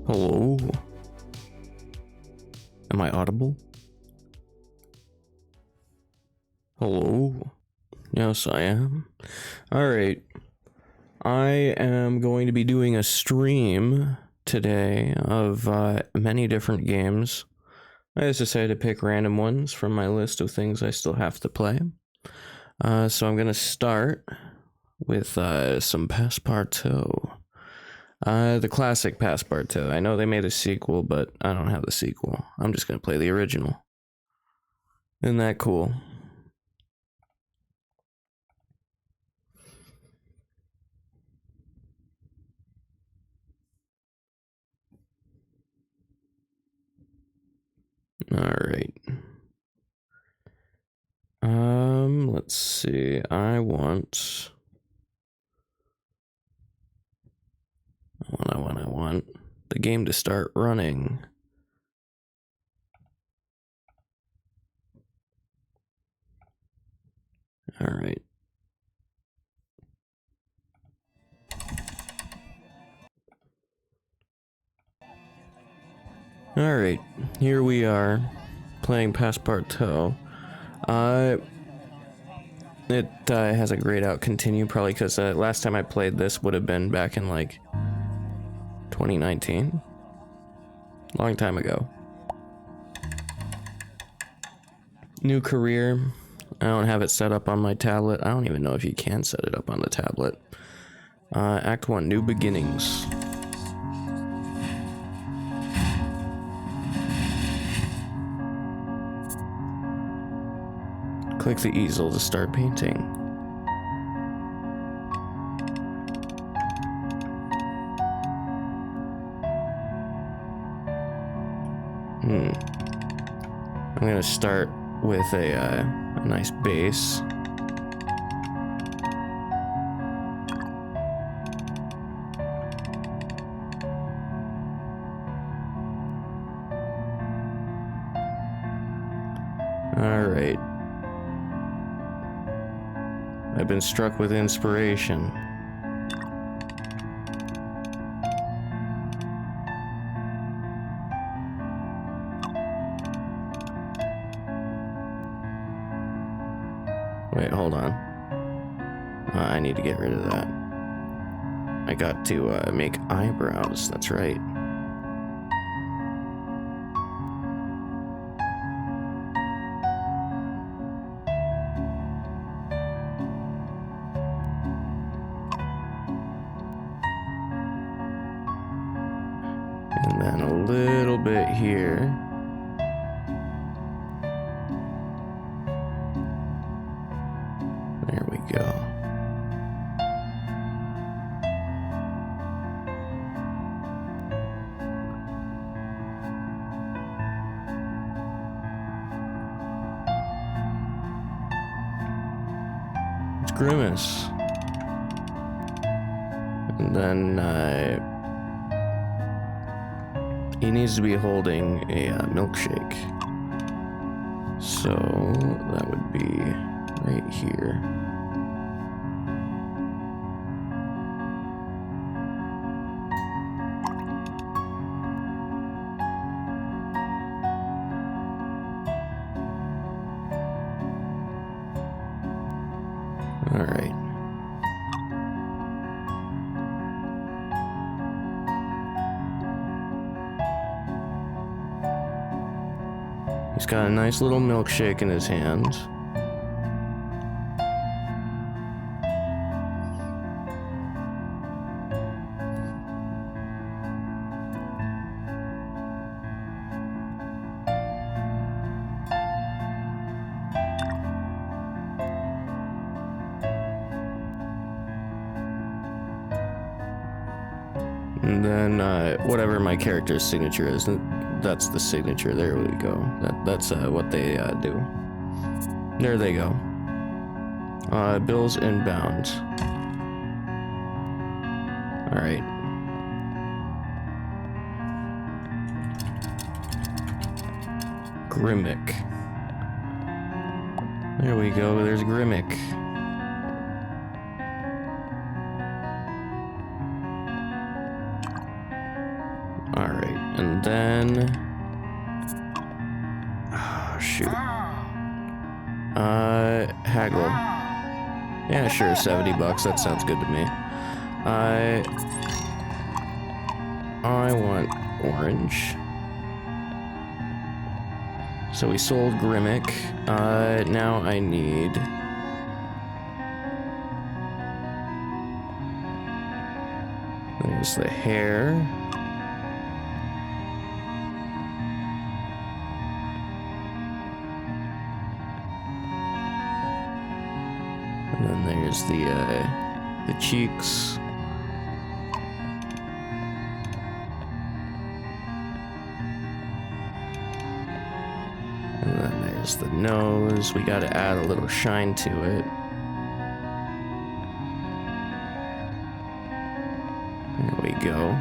Hello? Am I audible? Hello? Yes, I am. Alright. I am going to be doing a stream today of many different games. I just decided to pick random ones from my list of things I still have to play. So I'm going to start with some Passpartout. The classic Passpartout. I know they made a sequel, but I don't have the sequel. I'm just going to play the original. Isn't that cool? Alright. Let's see. I want the game to start running. Alright. Alright, here we are, playing Passpartout. It has a grayed out continue, probably because last time I played this would have been back in like 2019. Long time ago. New career. I don't have it set up on my tablet. I don't even know if you can set it up on the tablet. Act 1, New Beginnings. Click the easel to start painting. I'm gonna start with a nice base. Alright. I've been struck with inspiration. Wait, hold on. I need to get rid of that. I got to make eyebrows, that's right. And then a little bit here. There we go. It's Grimace. And then he needs to be holding a milkshake. So that would be right here. All right. He's got a nice little milkshake in his hand. And then whatever my character's signature is, that's the signature. There we go. That's what they do. There they go. Bills inbound. Alright. Grimmick. There we go, there's Grimmick. Alright, and then... Oh, shoot. Haggle. Yeah, sure, $70, that sounds good to me. I want orange. So we sold Grimmick. Now I need... There's the hair. And then there's the cheeks. And then there's the nose. We gotta add a little shine to it. There we go.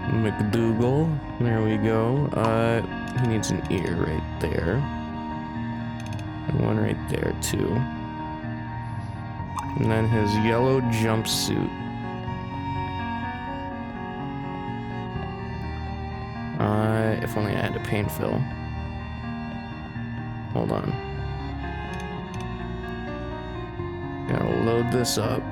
McDougal, there we go. He needs an ear right there. And one right there, too. And then his yellow jumpsuit. If only I had a paint fill. Hold on. Gotta load this up.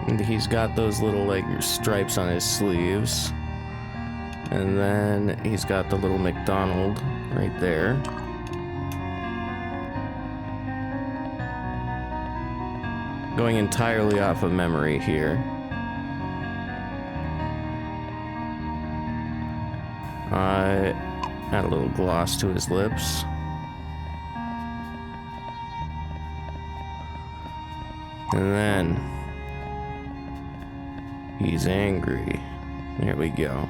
And he's got those little like stripes on his sleeves. And then he's got the little McDonald right there. Going entirely off of memory here. Add a little gloss to his lips. And then he's angry. There we go.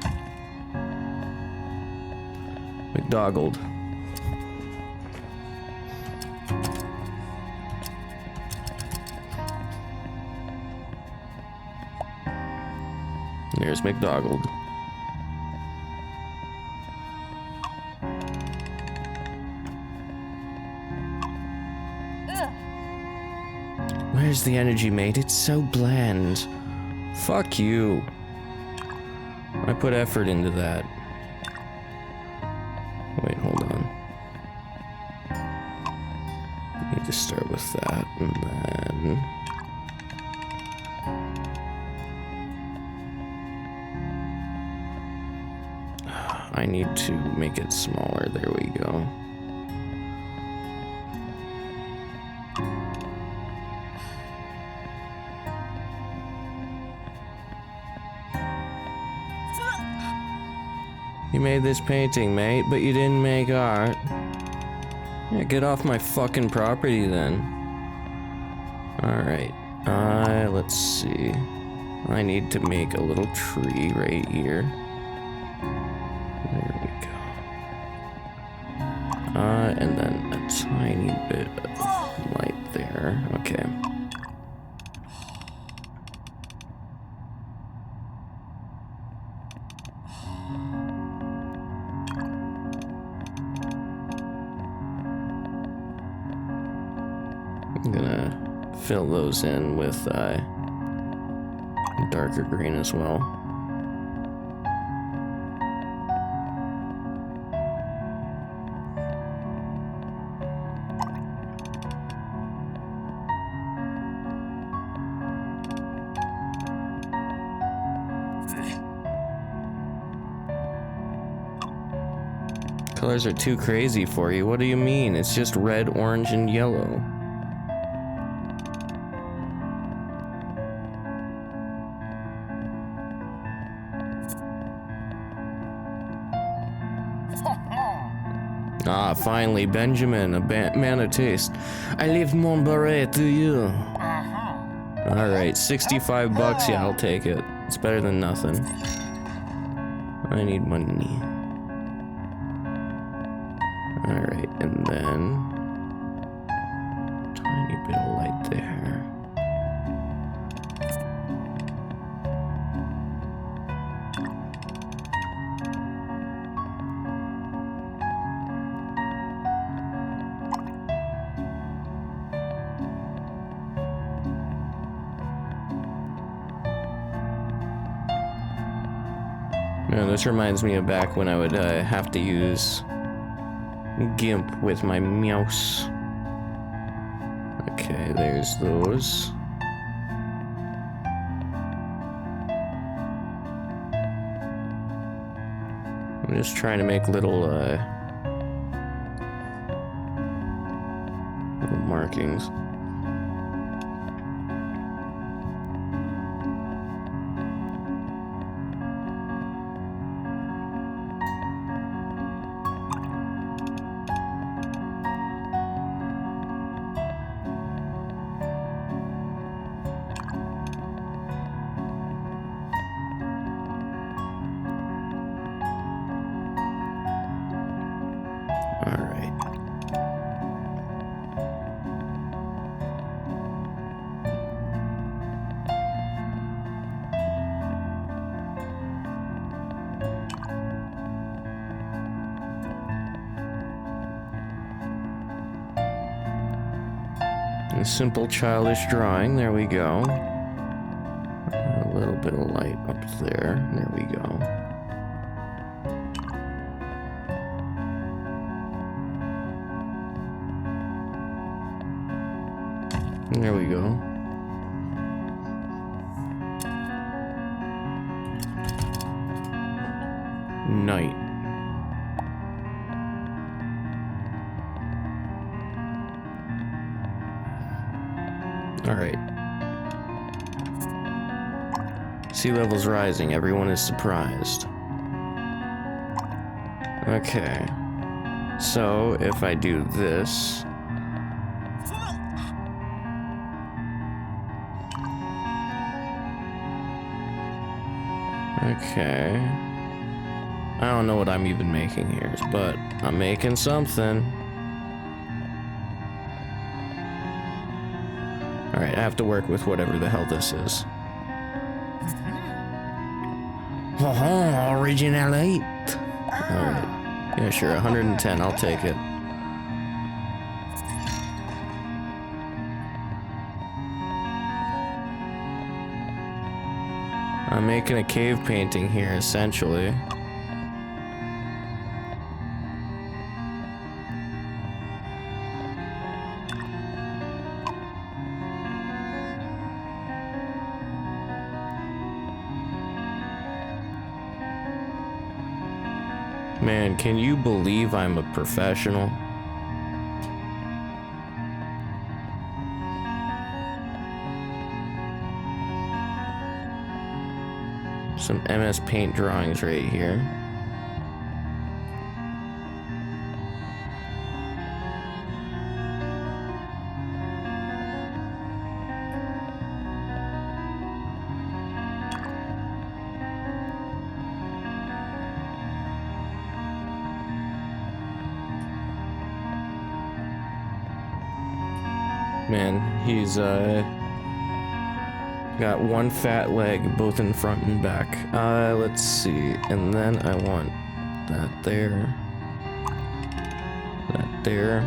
McDoggled. There's McDoggled. Where's the energy, mate? It's so bland. Fuck you. I put effort into that. Wait, hold on. Need to start with that, and then... I need to make it smaller. There we go. You made this painting, mate, but you didn't make art. Yeah, get off my fucking property then. Alright. Let's see. I need to make a little tree right here. There we go. And then a tiny bit of light there. Okay. I'm gonna fill those in with darker green as well. Colors are too crazy for you. What do you mean? It's just red, orange, and yellow. Ah, finally, Benjamin, a man of taste. I leave mon beret to you. Alright, 65 bucks, yeah, I'll take it. It's better than nothing. I need money. Alright, and then... tiny bit of light there. Yeah, this reminds me of back when I would have to use GIMP with my mouse. Okay, there's those. I'm just trying to make little markings. A simple childish drawing, there we go. A little bit of light up there, there we go. There we go. Night. All right. Sea level's rising. Everyone is surprised. Okay. So, if I do this... Okay. I don't know what I'm even making here, but I'm making something. Alright, I have to work with whatever the hell this is. Oh, originalite. Alright. Yeah, sure, 110, I'll take it. I'm making a cave painting here, essentially. Man, can you believe I'm a professional? Some MS Paint drawings right here. Man, he's got one fat leg, both in front and back. Let's see, and then I want that there, that there,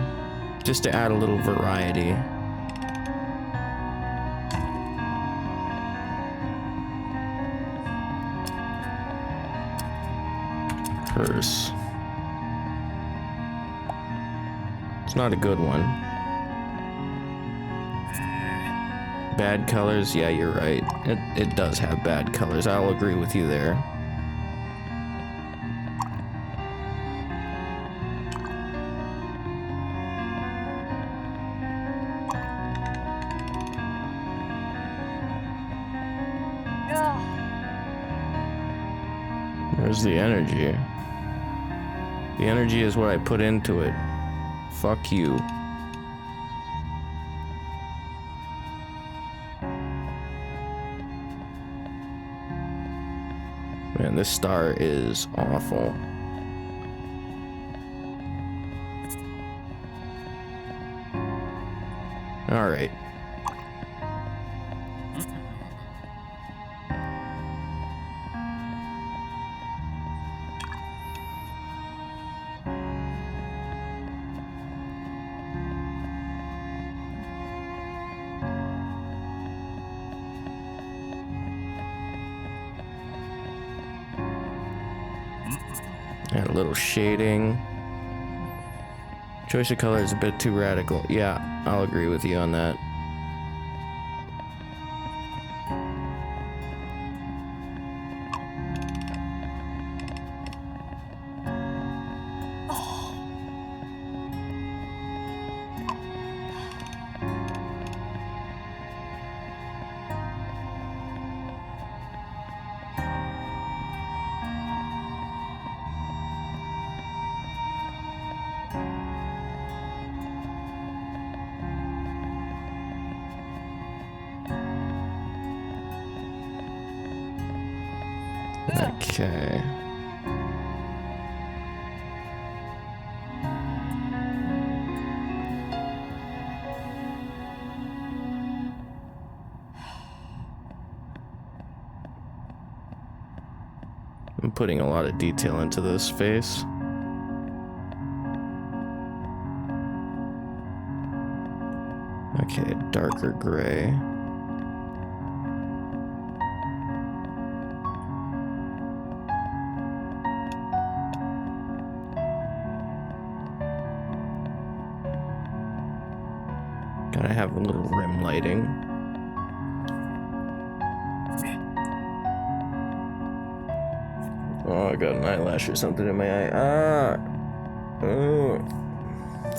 just to add a little variety. Purse. It's not a good one. Bad colors, yeah, you're right. It does have bad colors. I'll agree with you there. Where's the energy? The energy is what I put into it. Fuck you. Man, this star is awful. Alright. Add a little shading. Choice of color is a bit too radical. Yeah, I'll agree with you on that. Okay. I'm putting a lot of detail into this face. Okay, darker gray. Gotta have a little rim lighting. Oh, I got an eyelash or something in my eye. Ah! Oh.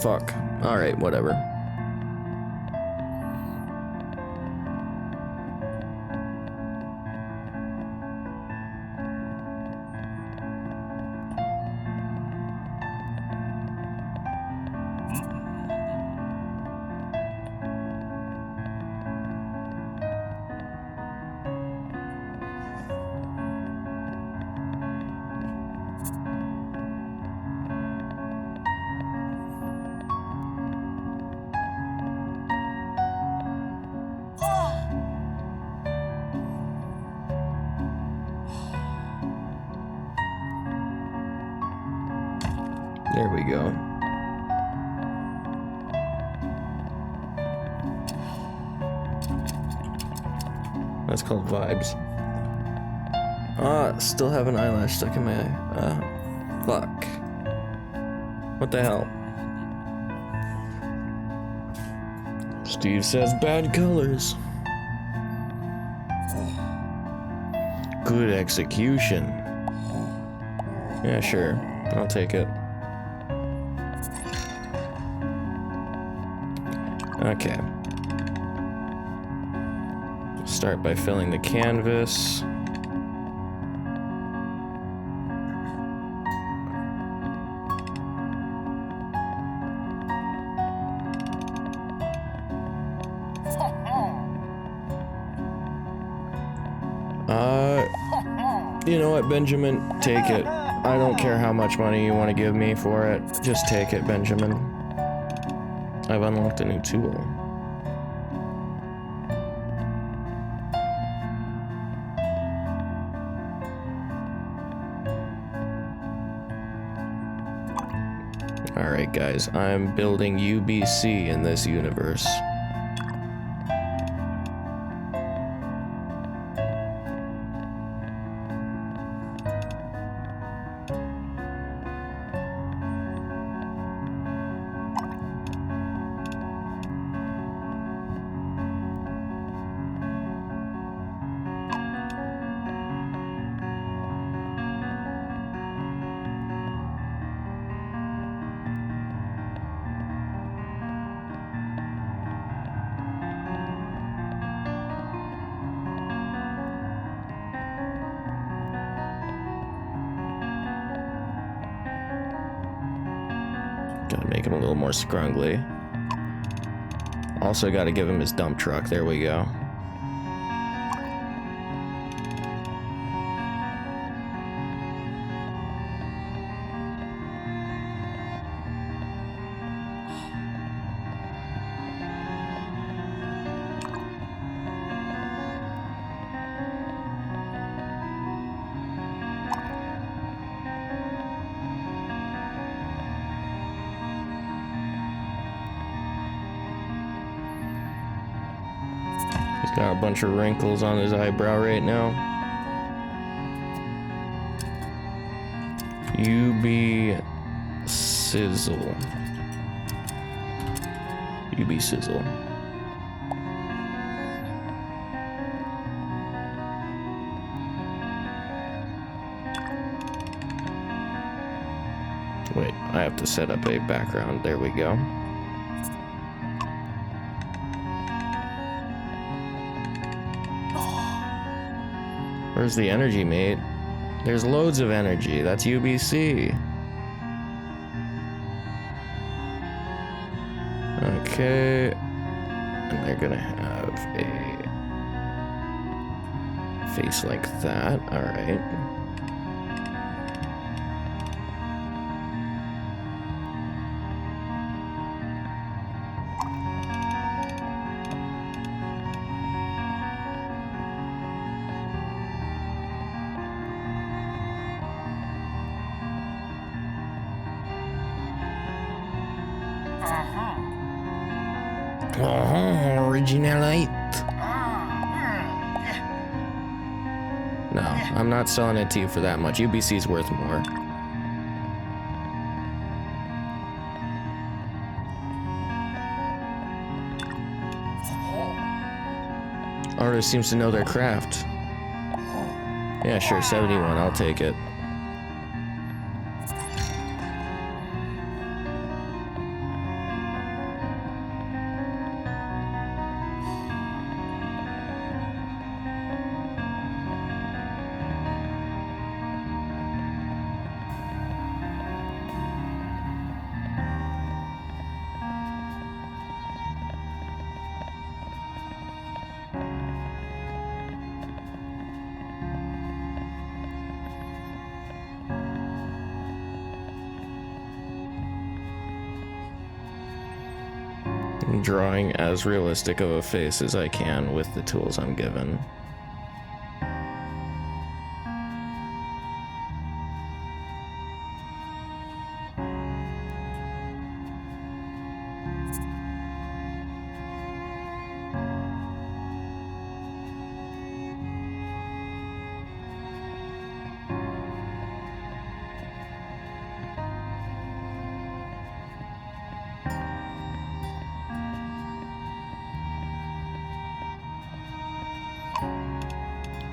Fuck. Alright, whatever. There we go. That's called vibes. Ah, still have an eyelash stuck in my eye. Ah, fuck. What the hell? Steve says bad colors. Good execution. Yeah, sure. I'll take it. Okay. Start by filling the canvas. You know what, Benjamin? Take it. I don't care how much money you want to give me for it. Just take it, Benjamin. I've unlocked a new tool. Alright guys, I'm building UBC in this universe. Gotta make him a little more scrungly. Also gotta give him his dump truck. There we go. He's got a bunch of wrinkles on his eyebrow right now. You be sizzle. You be sizzle. Wait, I have to set up a background. There we go. Where's the energy, mate? There's loads of energy. That's UBC. Okay. And they're gonna have a face like that. Alright. Oh, originalite. No, I'm not selling it to you for that much. UBC's worth more. Artist seems to know their craft. Yeah, sure, 71, I'll take it. I'm drawing as realistic of a face as I can with the tools I'm given.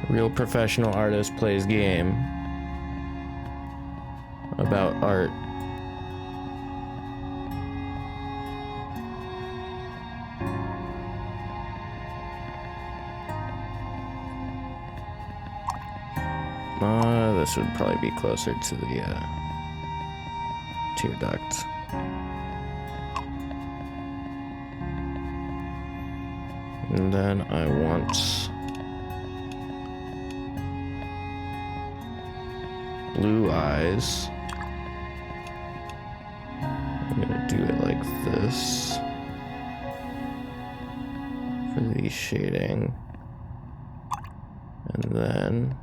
Real professional artist plays game about art. This would probably be closer to the tear duct. And then I want blue eyes. I'm gonna do it like this for the shading. And then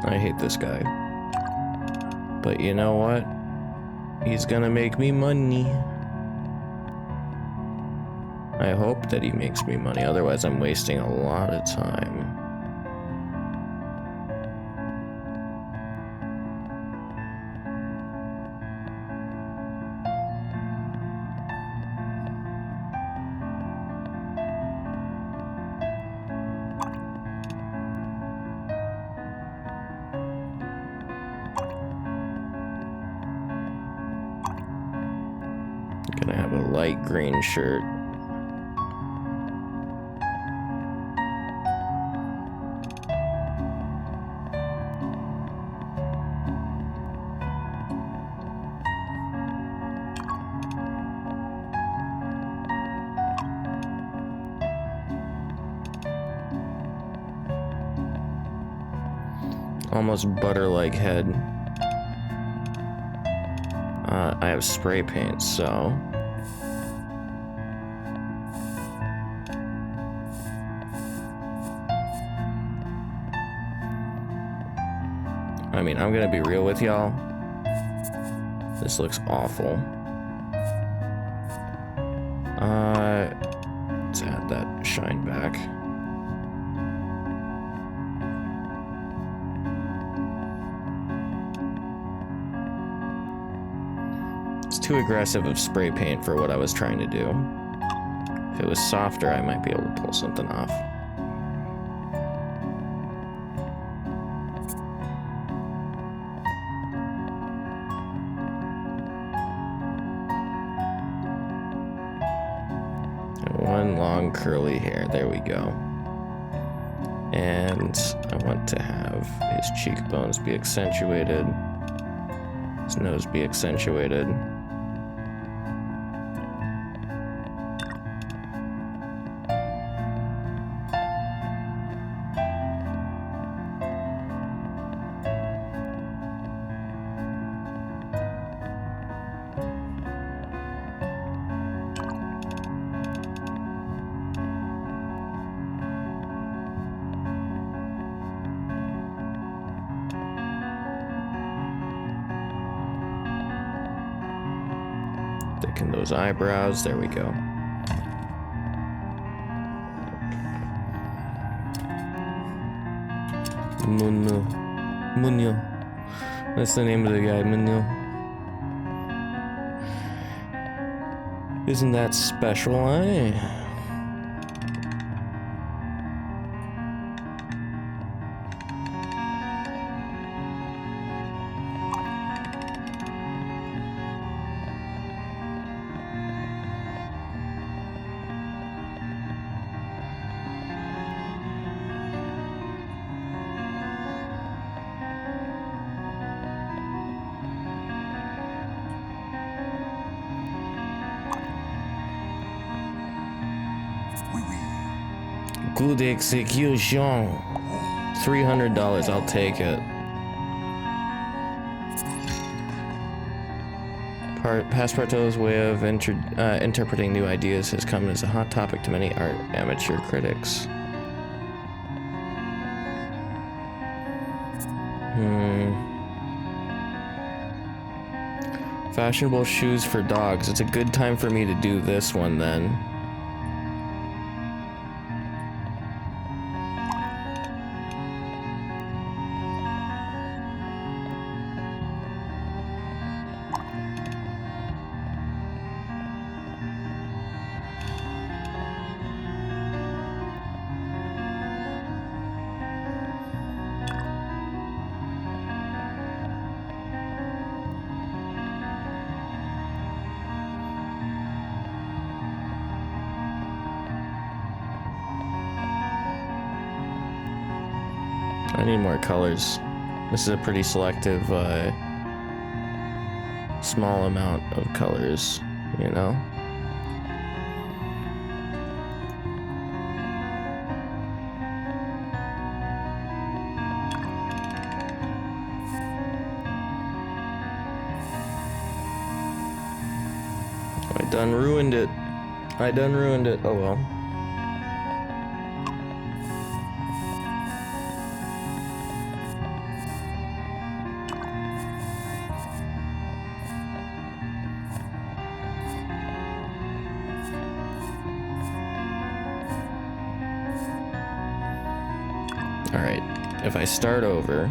I hate this guy. But you know what? He's gonna make me money. I hope that he makes me money, otherwise I'm wasting a lot of time. light green shirt. Almost butter-like head. I have spray paint, so... I mean, I'm gonna be real with y'all. This looks awful. Let's add that shine back. Too aggressive of spray paint for what I was trying to do. If it was softer, I might be able to pull something off. And one long curly hair, there we go. And I want to have his cheekbones be accentuated, his nose be accentuated. Thicken those eyebrows, there we go. Munyo. That's the name of the guy, Munyo. Isn't that special, eh? Good execution. $300, I'll take it. Passpartout's way of interpreting new ideas has come as a hot topic to many art amateur critics. Fashionable shoes for dogs. It's a good time for me to do this one then. I need more colors. This is a pretty selective, small amount of colors, you know? I done ruined it. Oh well. Alright, if I start over...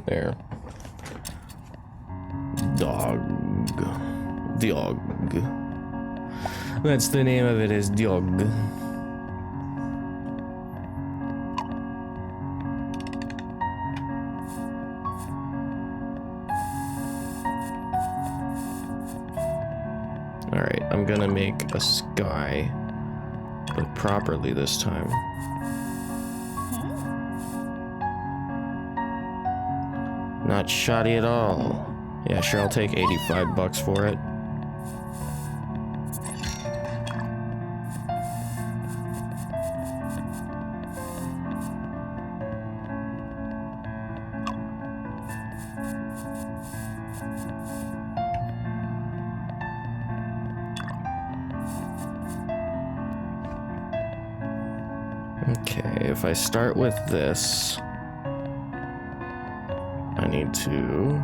There. Dog. That's the name of it, is Dog. Alright, I'm gonna make a sky, but properly this time. Not shoddy at all. Yeah, sure, I'll take 85 bucks for it. Okay, if I start with this, I need to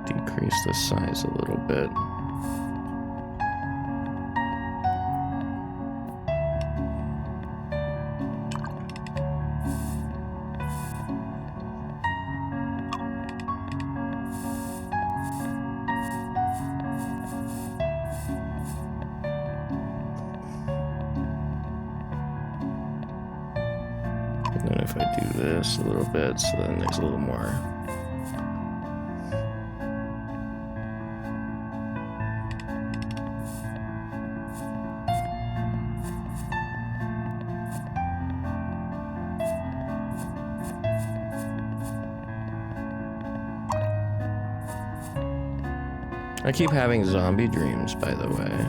decrease the size a little bit. And then if I do this a little bit, so then there's a little more. I keep having zombie dreams, by the way.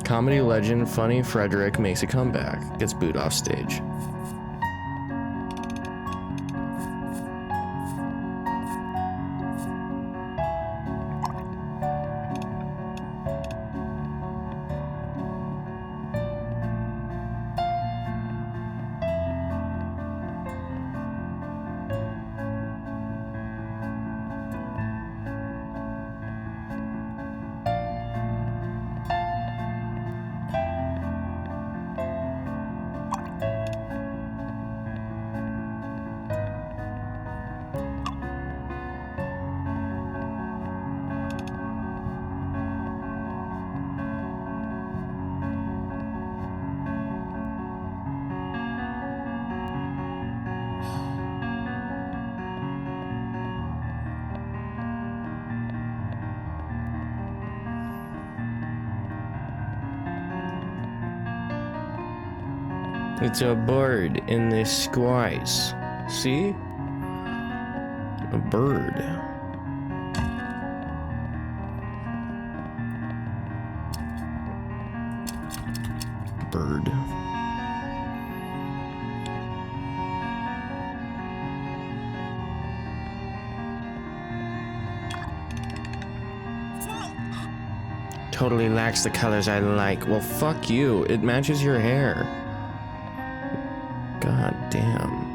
Comedy legend Funny Frederick makes a comeback, gets booed off stage. It's a bird in the skies. See? A bird. Bird. Totally lacks the colors I like. Well, fuck you. It matches your hair. God damn.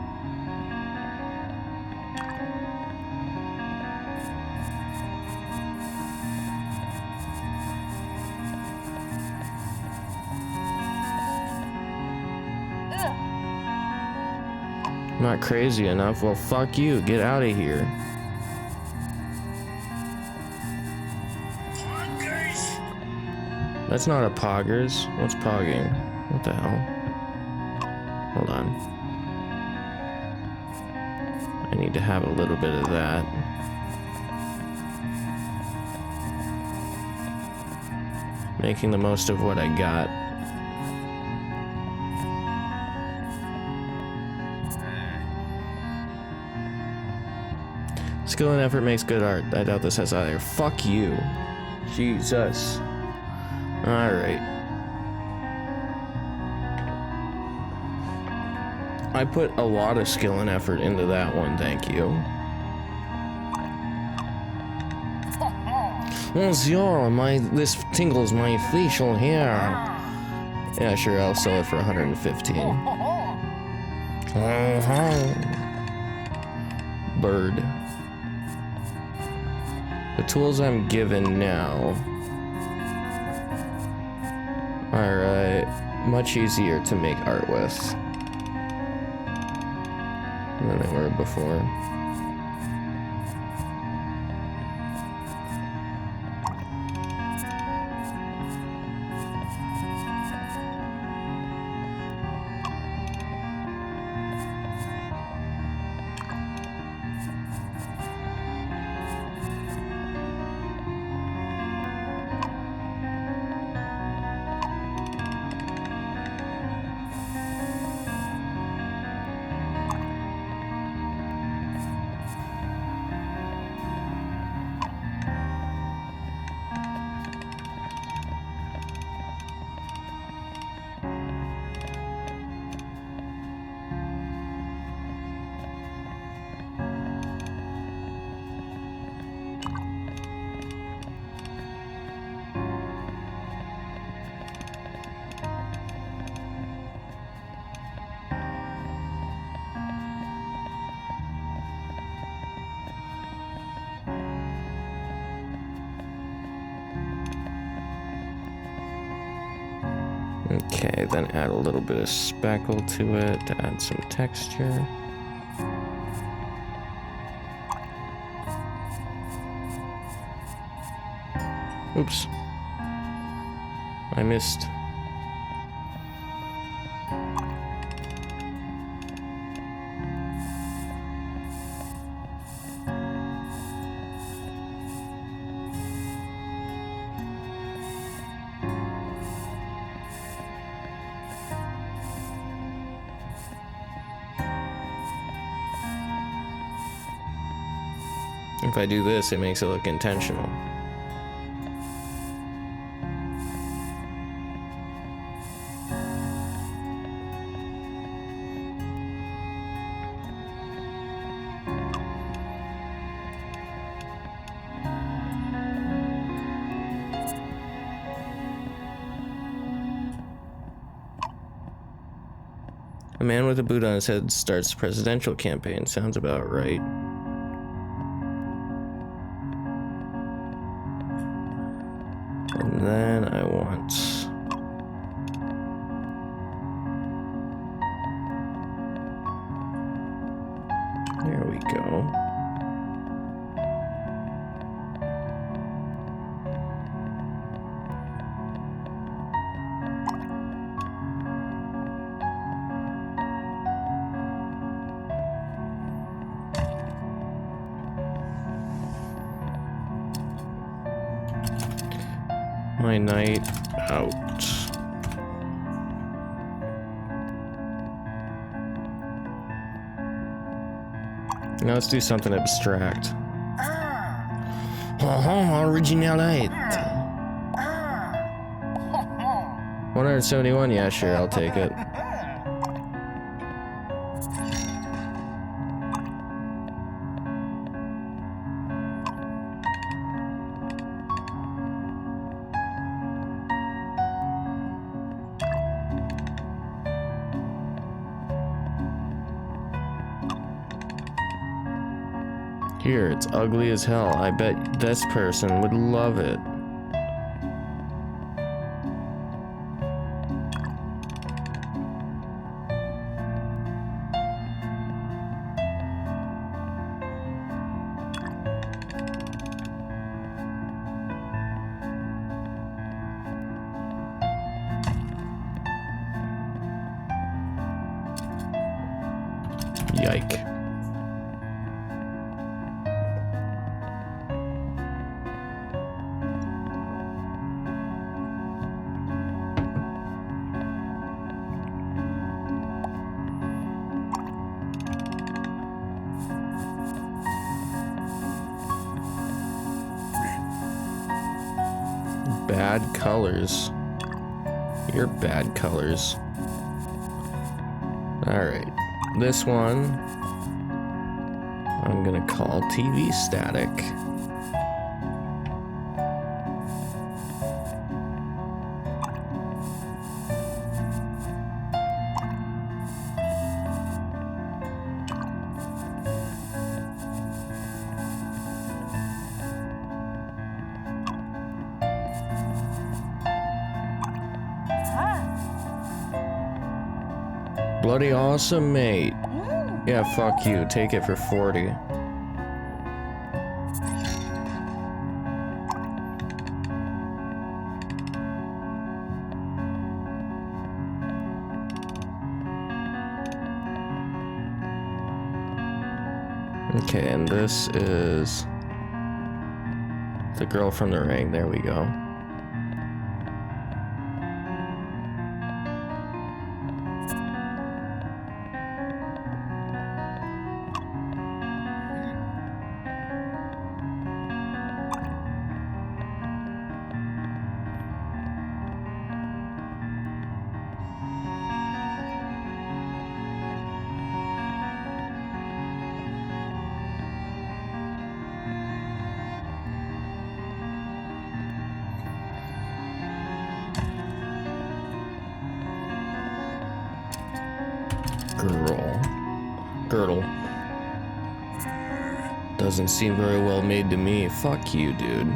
Not crazy enough? Well, fuck you. Get out of here. That's not a poggers. What's pogging? What the hell? Hold on. I need to have a little bit of that. Making the most of what I got. Skill and effort makes good art. I doubt this has either. Fuck you. Jesus. Alright. I put a lot of skill and effort into that one, thank you. Bonjour, this tingles my facial hair. Yeah, sure, I'll sell it for 115. Bird. The tools I'm given now are much easier to make art with than they were before. Okay, then add a little bit of speckle to it to add some texture. Oops. I missed. If I do this, it makes it look intentional. A man with a boot on his head starts a presidential campaign. Sounds about right. And then I want... There we go. My night out. Now let's do something abstract. Originalite. 171, yeah, sure, I'll take it. Here, it's ugly as hell. I bet this person would love it. Yike. Bad colors. You're bad colors. Alright. This one I'm gonna call TV static. Bloody awesome, mate. Yeah, fuck you. Take it for 40. Okay, and this is the girl from the ring. There we go. Girdle. Doesn't seem very well made to me. Fuck you, dude.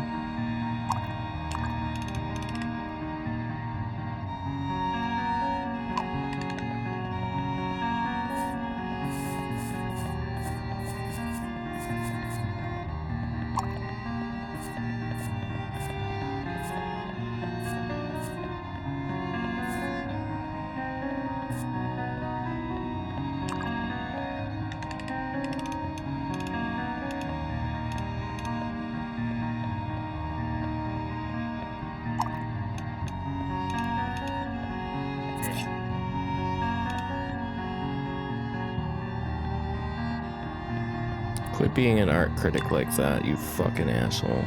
Quit being an art critic like that, you fucking asshole.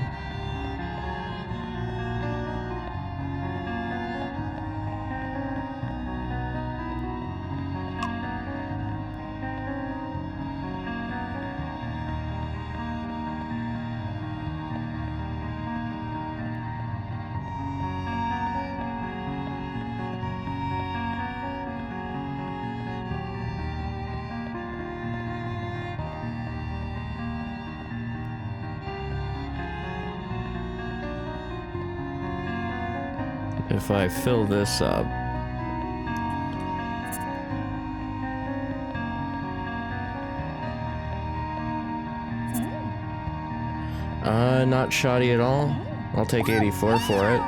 If I fill this up, not shoddy at all. I'll take 84 for it.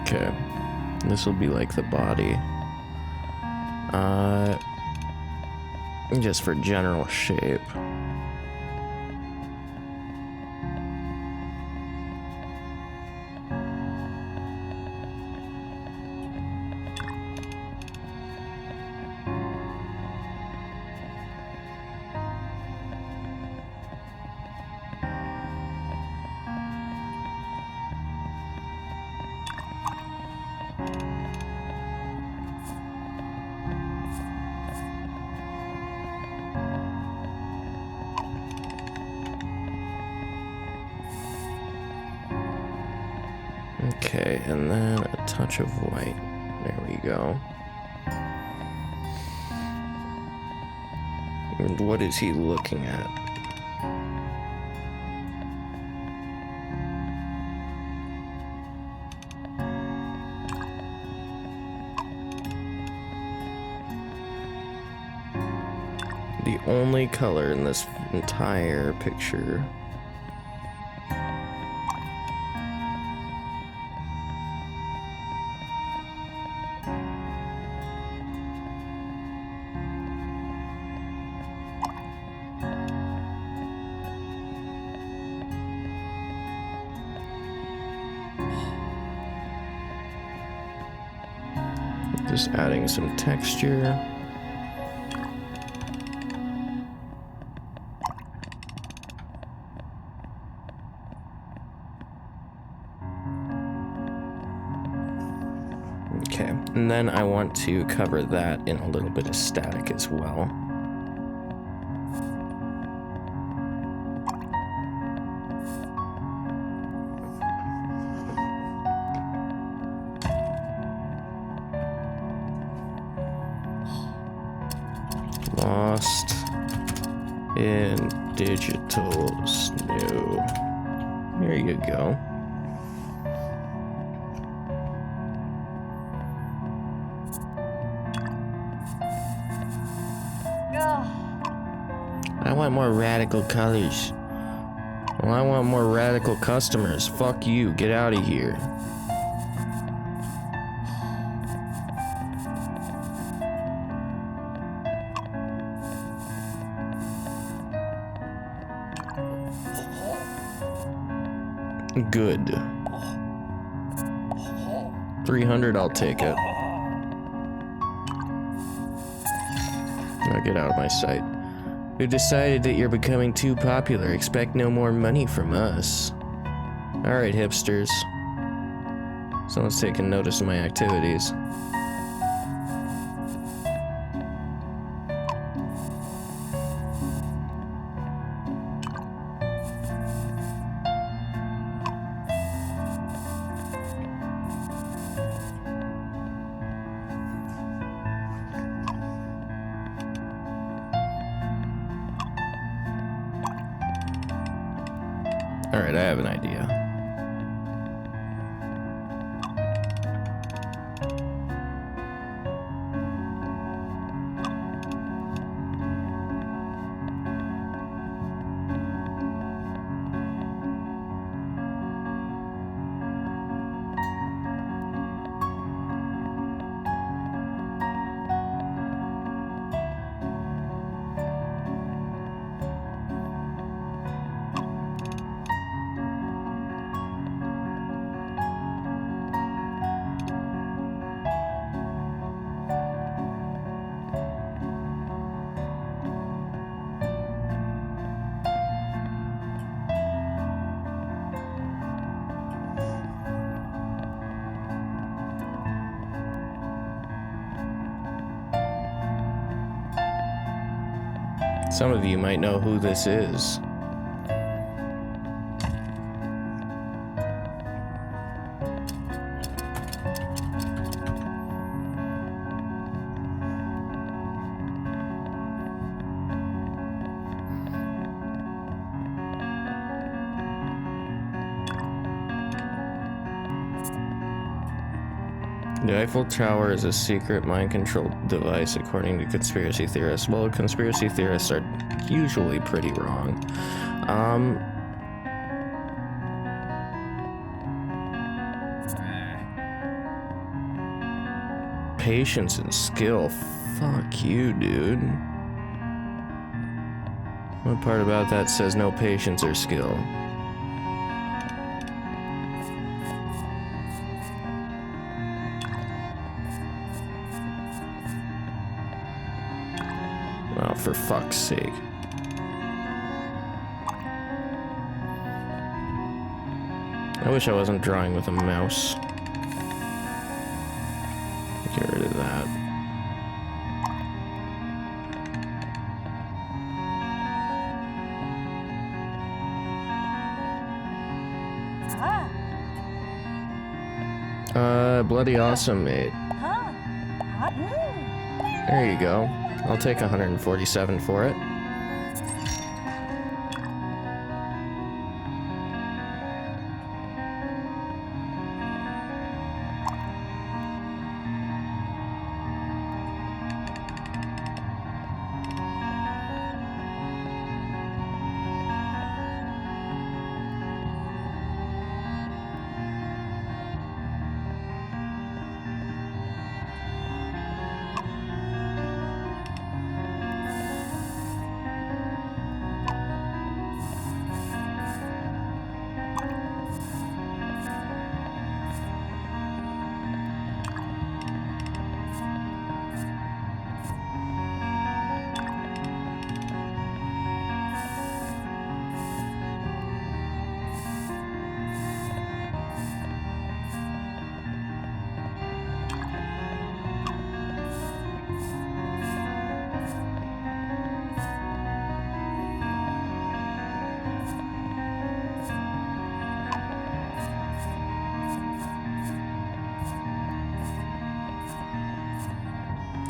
Okay, this will be like the body. Just for general shape. Okay, and then a touch of white. There we go. And what is he looking at? The only color in this entire picture. Just adding some texture. Okay, and then I want to cover that in a little bit of static as well. Lost in digital snow. There you go. I want more radical colors. Well, I want more radical customers. Fuck you. Get out of here. Good. 300, I'll take it. Now get out of my sight. We've decided that you're becoming too popular. Expect no more money from us. Alright, hipsters. Someone's taking notice of my activities. Alright, I have an idea. Some of you might know who this is. The Eiffel Tower is a secret mind-controlled device, according to conspiracy theorists. Well, conspiracy theorists are usually pretty wrong. Patience and skill. Fuck you, dude. What part about that says no patience or skill? Oh, for fuck's sake. I wish I wasn't drawing with a mouse. Get rid of that. Bloody awesome, mate. There you go. I'll take 147 for it.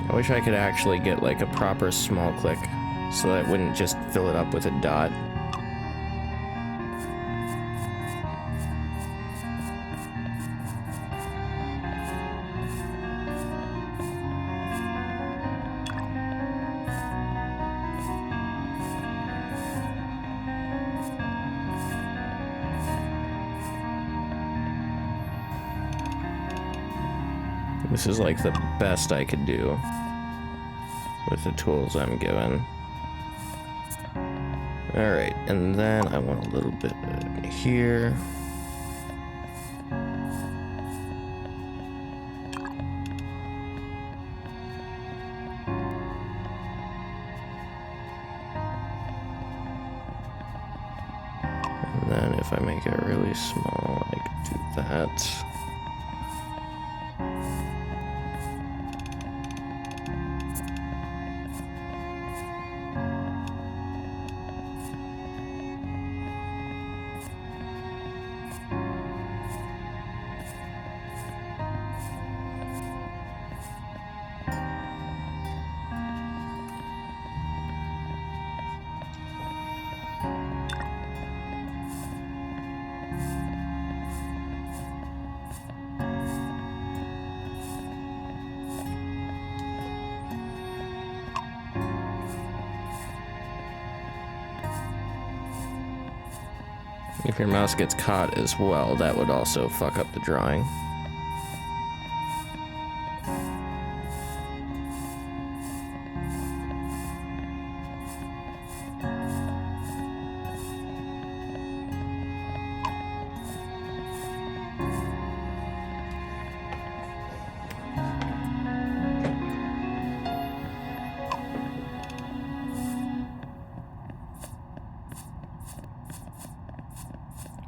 I wish I could actually get like a proper small click so that it wouldn't just fill it up with a dot. This is like the best I could do with the tools I'm given. Alright, and then I want a little bit here. And then if I make it really small, I can do that. If your mouse gets caught as well, that would also fuck up the drawing.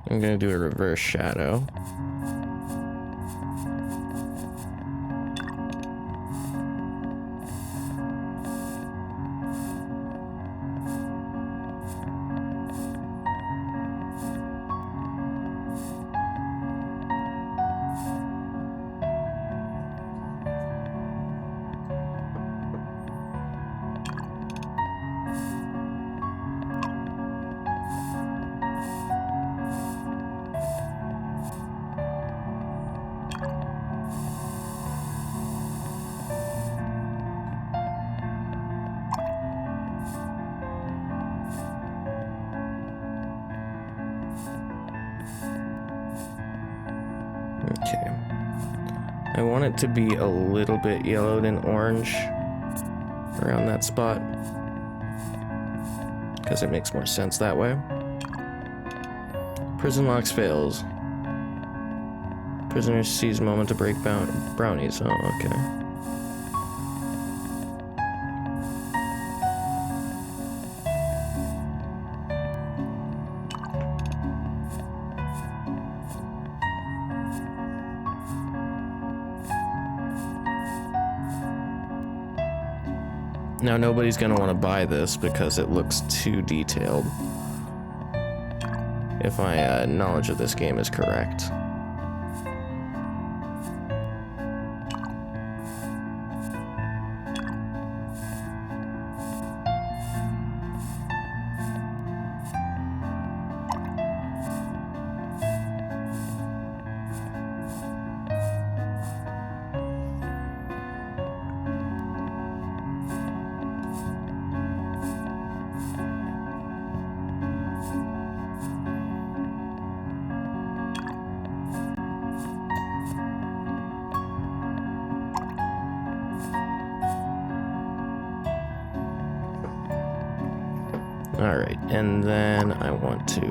I'm gonna do a reverse shadow. Okay. I want it to be a little bit yellowed and orange around that spot, because it makes more sense that way. Prison locks fails. Prisoner sees moment to break brownies. Oh, okay. Now nobody's gonna want to buy this because it looks too detailed, if my knowledge of this game is correct. Alright, and then I want to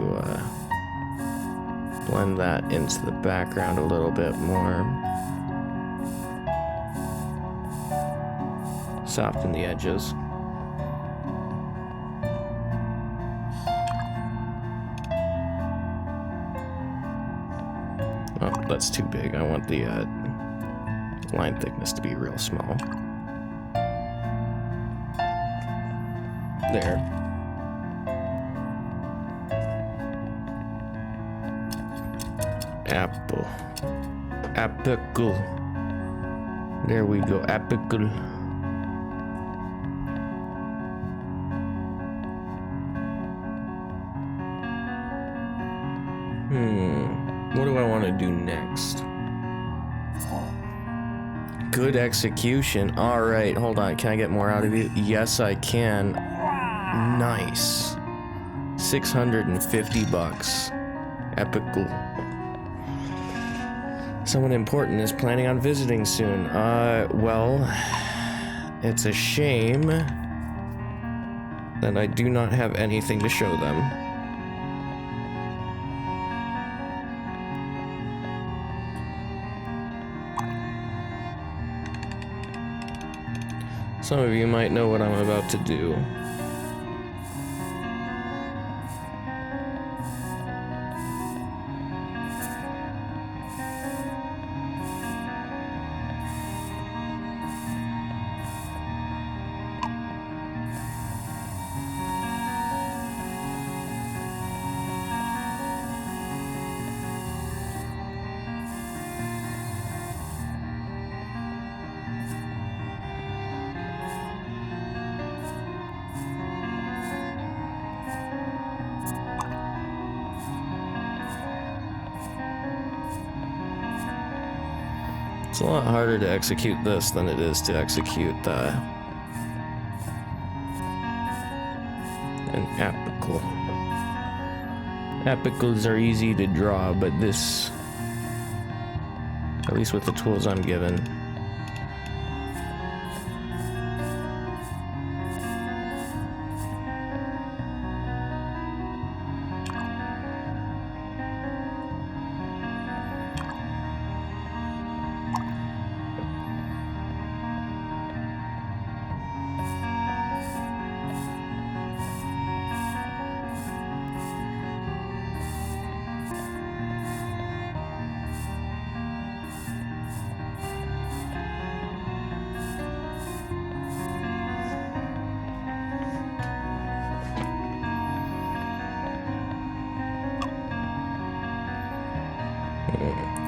blend that into the background a little bit more. Soften the edges. Oh, that's too big. I want the line thickness to be real small. There. Apple. There we go. Apple. What do I want to do next? Good execution. All right, hold on. Can I get more out of you? Yes, I can. Nice. 650 bucks. Epical. Someone important is planning on visiting soon. Well, it's a shame that I do not have anything to show them. Some of you might know what I'm about to do. It's a lot harder to execute this than it is to execute an apical. Apicals are easy to draw, but this, at least with the tools I'm given,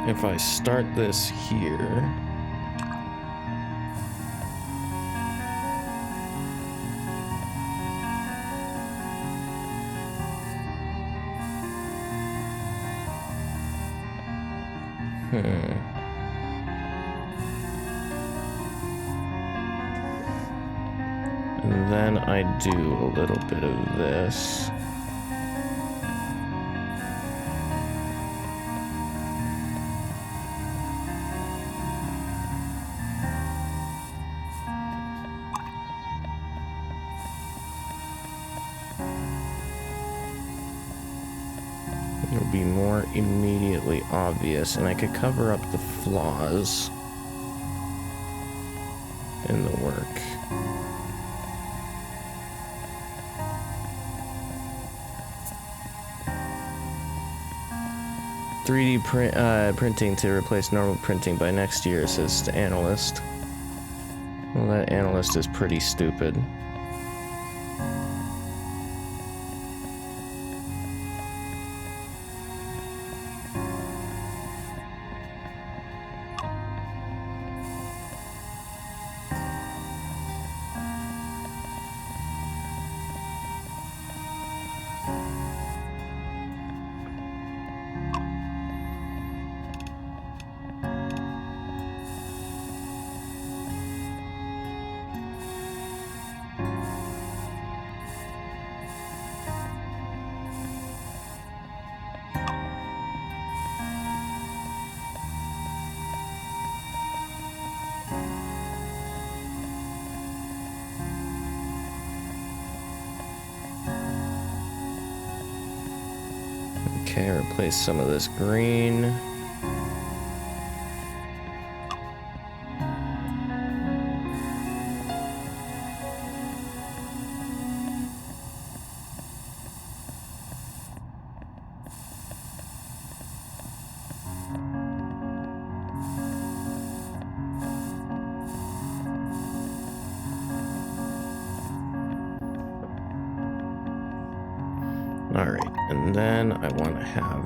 if I start this here, and then I do a little bit of this. It'll be more immediately obvious, and I could cover up the flaws in the work. Printing to replace normal printing by next year, says the analyst. Well, that analyst is pretty stupid. Okay, replace some of this green. Alright, and then I want to have...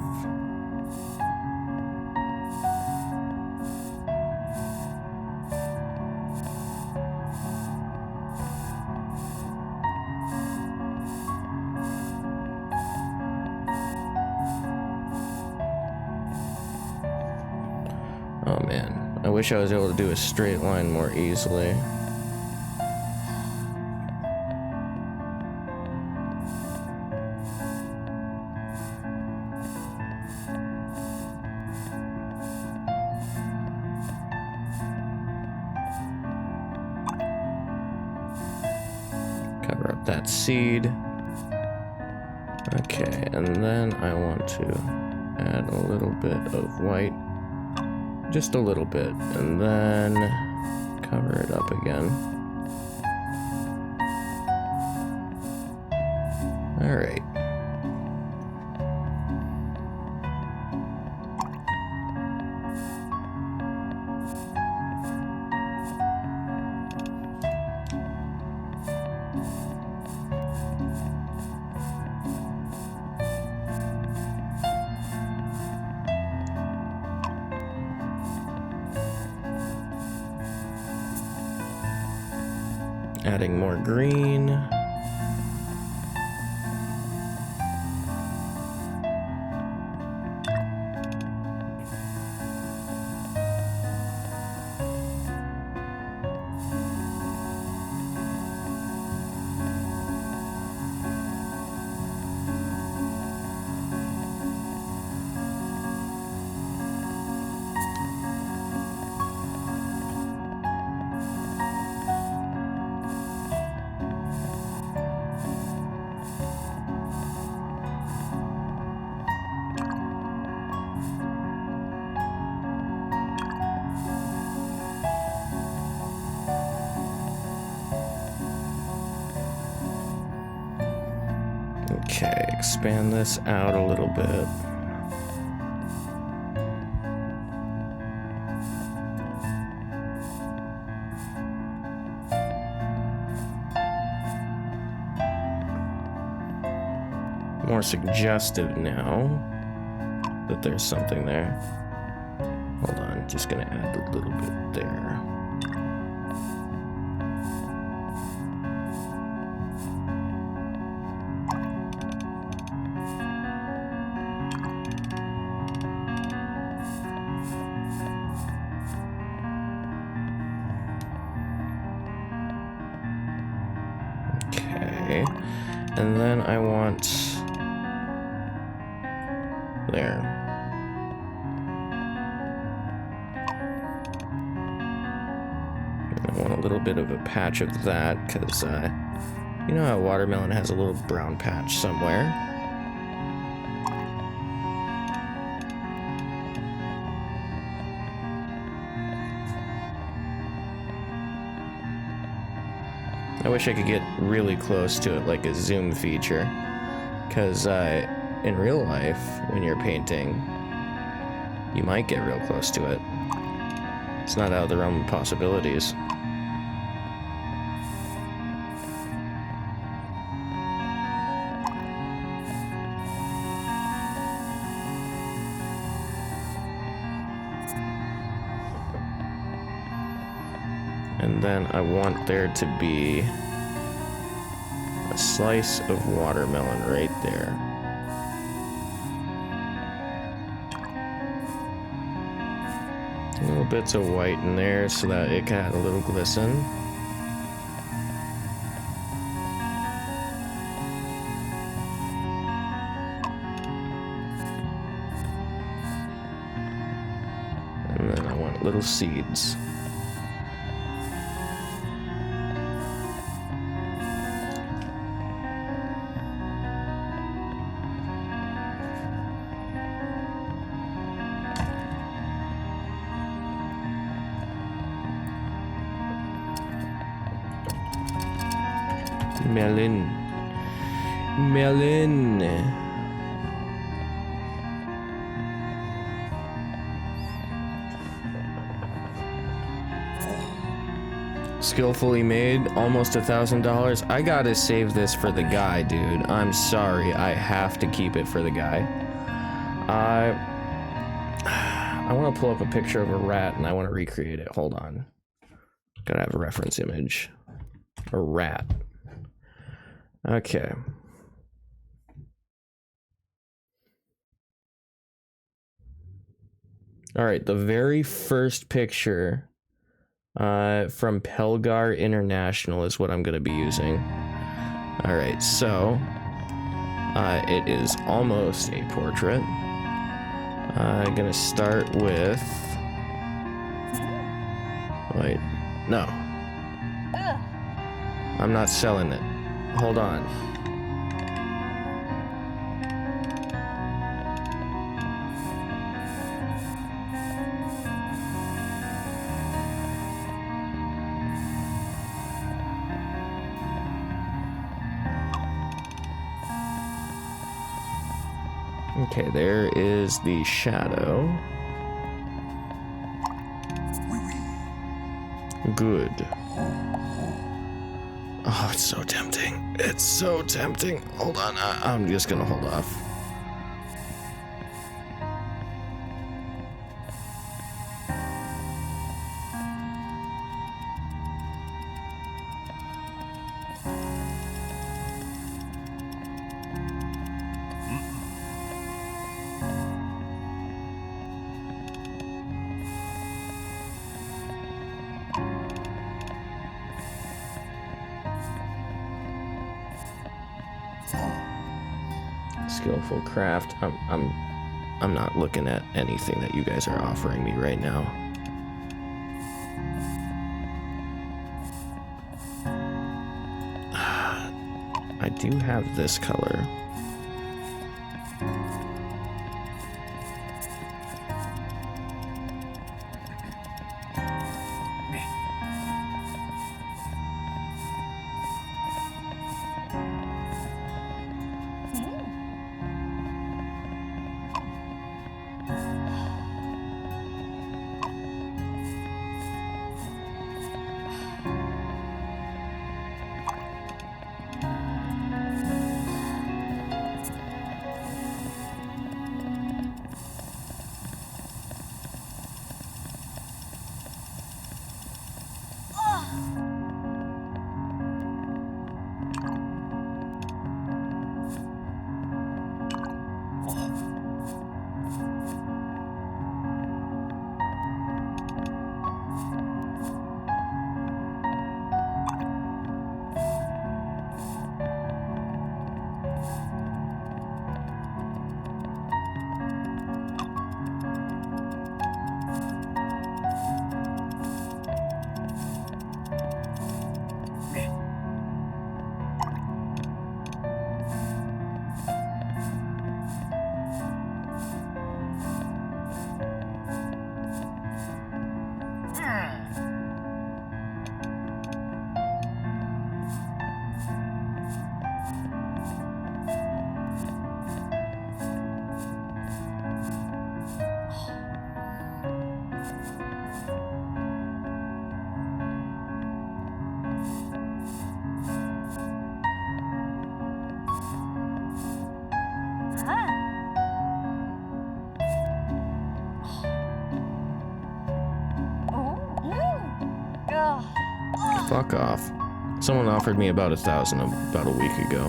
Oh man, I wish I was able to do a straight line more easily. Cover up that seed. Okay, and then I want to add a little bit of white. Just a little bit, and then cover it up again. All right. Adding more green. Okay, expand this out a little bit. More suggestive now that there's something there. Hold on, just gonna add a little bit there. Okay, and then I want there. I want a little bit of a patch of that because you know how watermelon has a little brown patch somewhere. I wish I could get really close to it, like a zoom feature, because in real life, when you're painting, you might get real close to it. It's not out of the realm of possibilities. And then I want there to be a slice of watermelon right there. Little bits of white in there so that it can add a little glisten. And then I want little seeds. Melon. Skillfully made, almost $1,000. I gotta save this for the guy, dude. I'm sorry, I have to keep it for the guy. I want to pull up a picture of a rat and I want to recreate it. Hold on. Gotta have a reference image. A rat. Okay. All right, the very first picture from Pelgar International is what I'm going to be using. All right, so it is almost a portrait. I'm going to start with... Wait, no. I'm not selling it. Hold on. Okay, there is the shadow. Good. Oh, it's so tempting. It's so tempting. Hold on, I'm just gonna hold off. Skillful craft. I'm not looking at anything that you guys are offering me right now. I do have this color. Fuck off. Someone offered me about 1,000 about a week ago.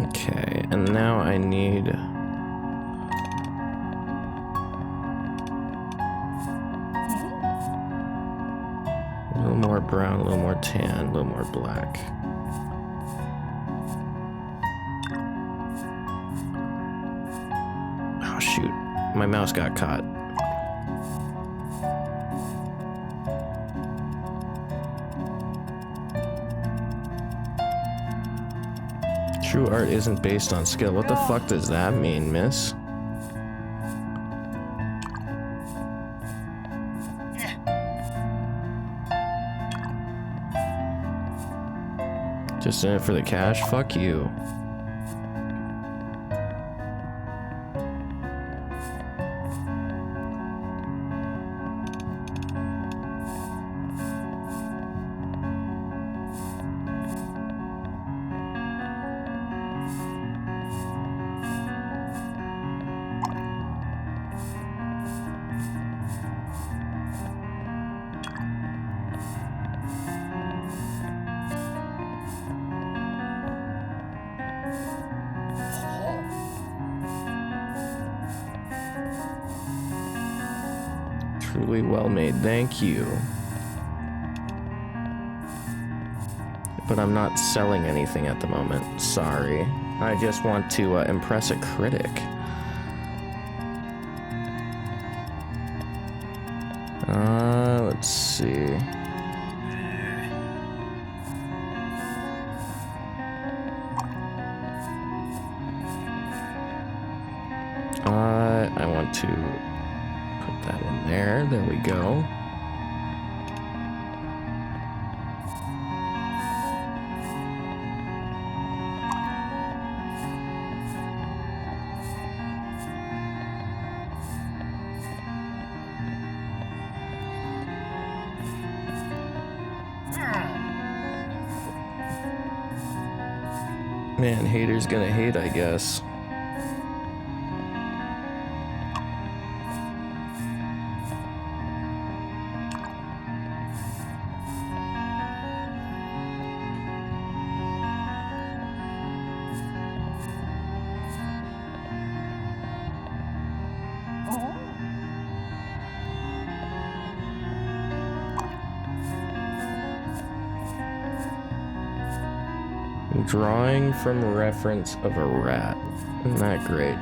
Okay, and now I need... a little more brown, a little more tan, a little more black. Oh shoot, my mouse got caught. True art isn't based on skill. What the fuck does that mean, miss? Just in it for the cash? Fuck you. Truly well made, thank you. But I'm not selling anything at the moment, sorry. I just want to impress a critic. Let's see. I want to put that in there. There we go. Man, haters gonna hate, I guess. Drawing from a reference of a rat. Isn't that great?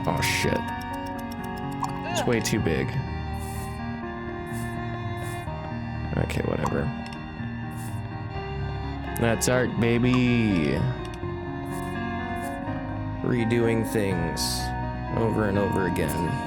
Oh shit. It's way too big. Okay, whatever. That's art, baby. Redoing things over and over again.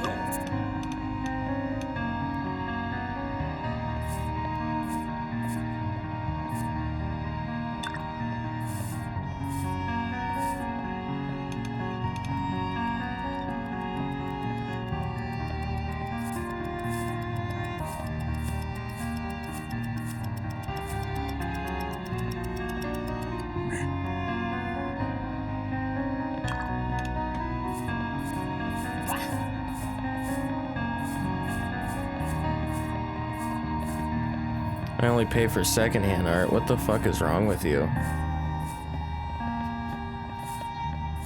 I only pay for secondhand art. What the fuck is wrong with you?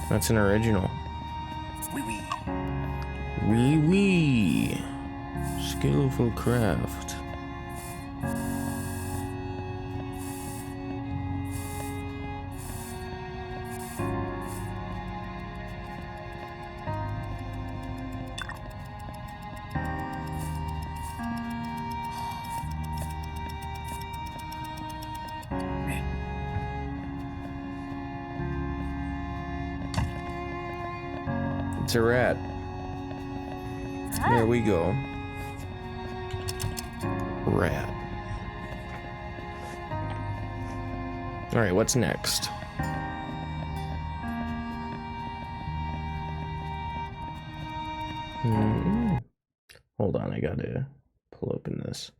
That's an original. Wee wee. Skillful craft. It's a rat. There we go. Rat. Alright, what's next? Hold on, I gotta pull open this.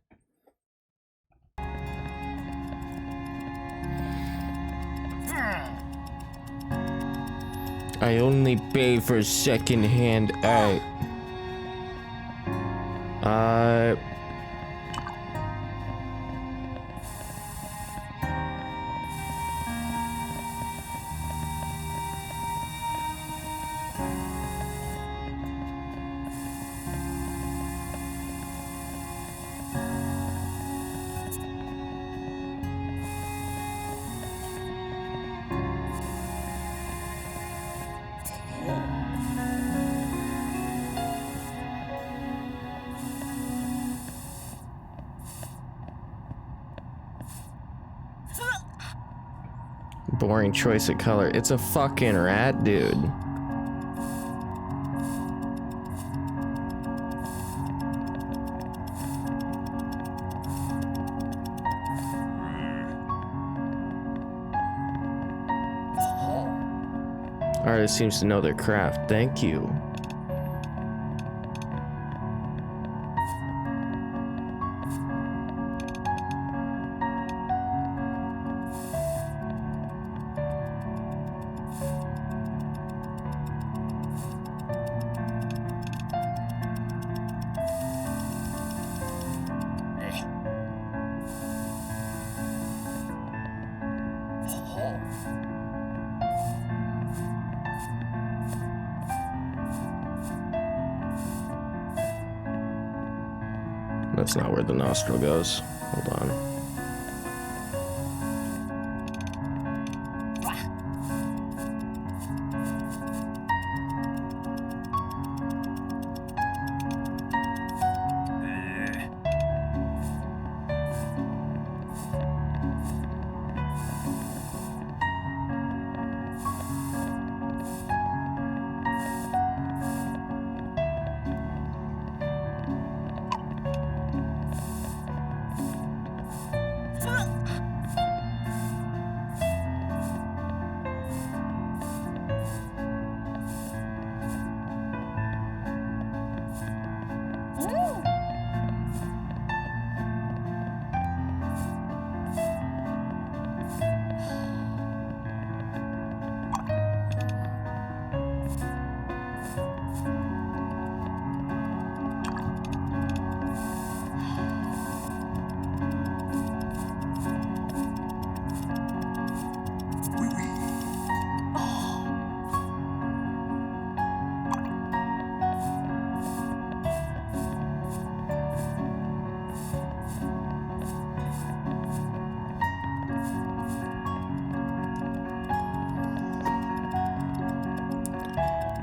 I only pay for second-hand art. Boring choice of color. It's a fucking rat, dude. Artist seems to know their craft. Thank you. That's not where the nostril goes. Hold on.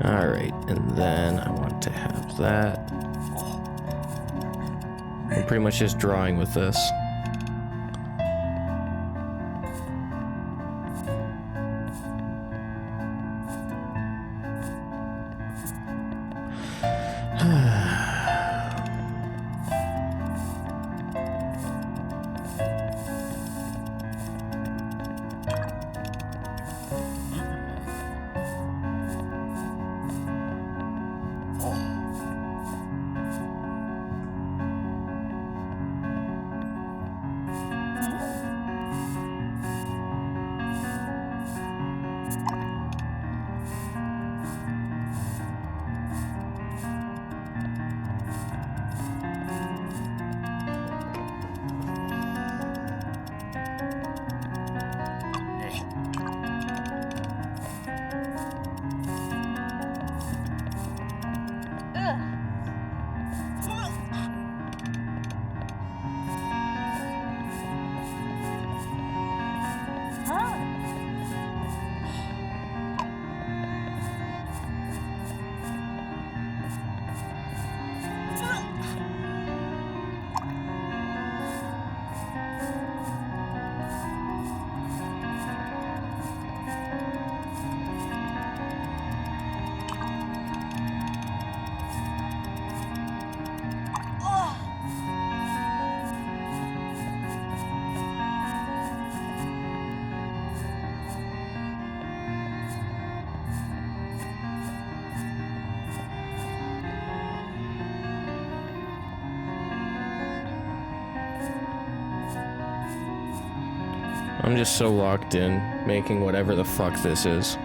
Alright, and then I want to have that. I'm pretty much just drawing with this. I'm just so locked in, making whatever the fuck this is.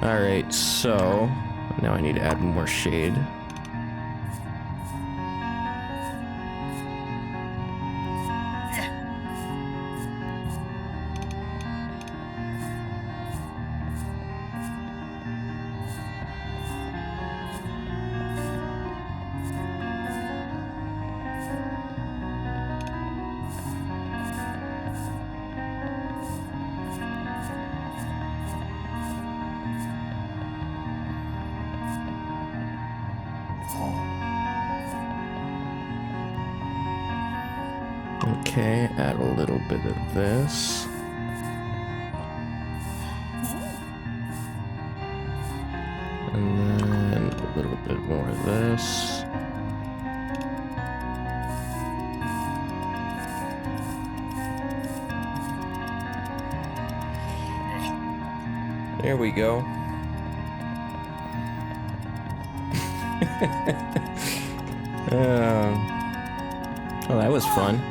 Alright, so now I need to add more shade. Okay, add a little bit of this. And then a little bit more of this. There we go. Oh, that was fun.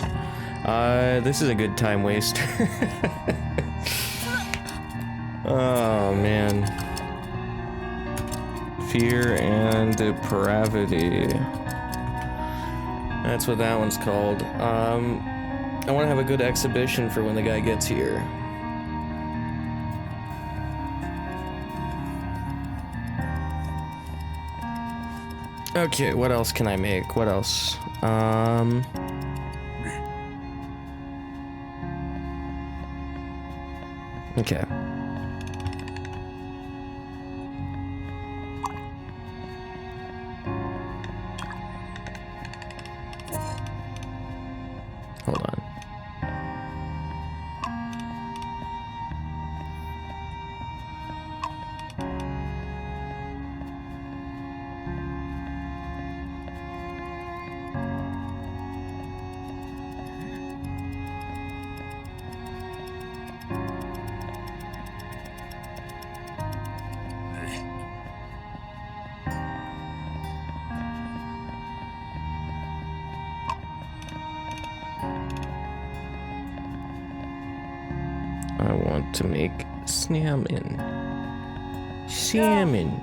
This is a good time waster. Oh, man. Fear and Depravity. That's what that one's called. I want to have a good exhibition for when the guy gets here. Okay, what else can I make? What else? Okay. Hold on. I want to make salmon. Salmon.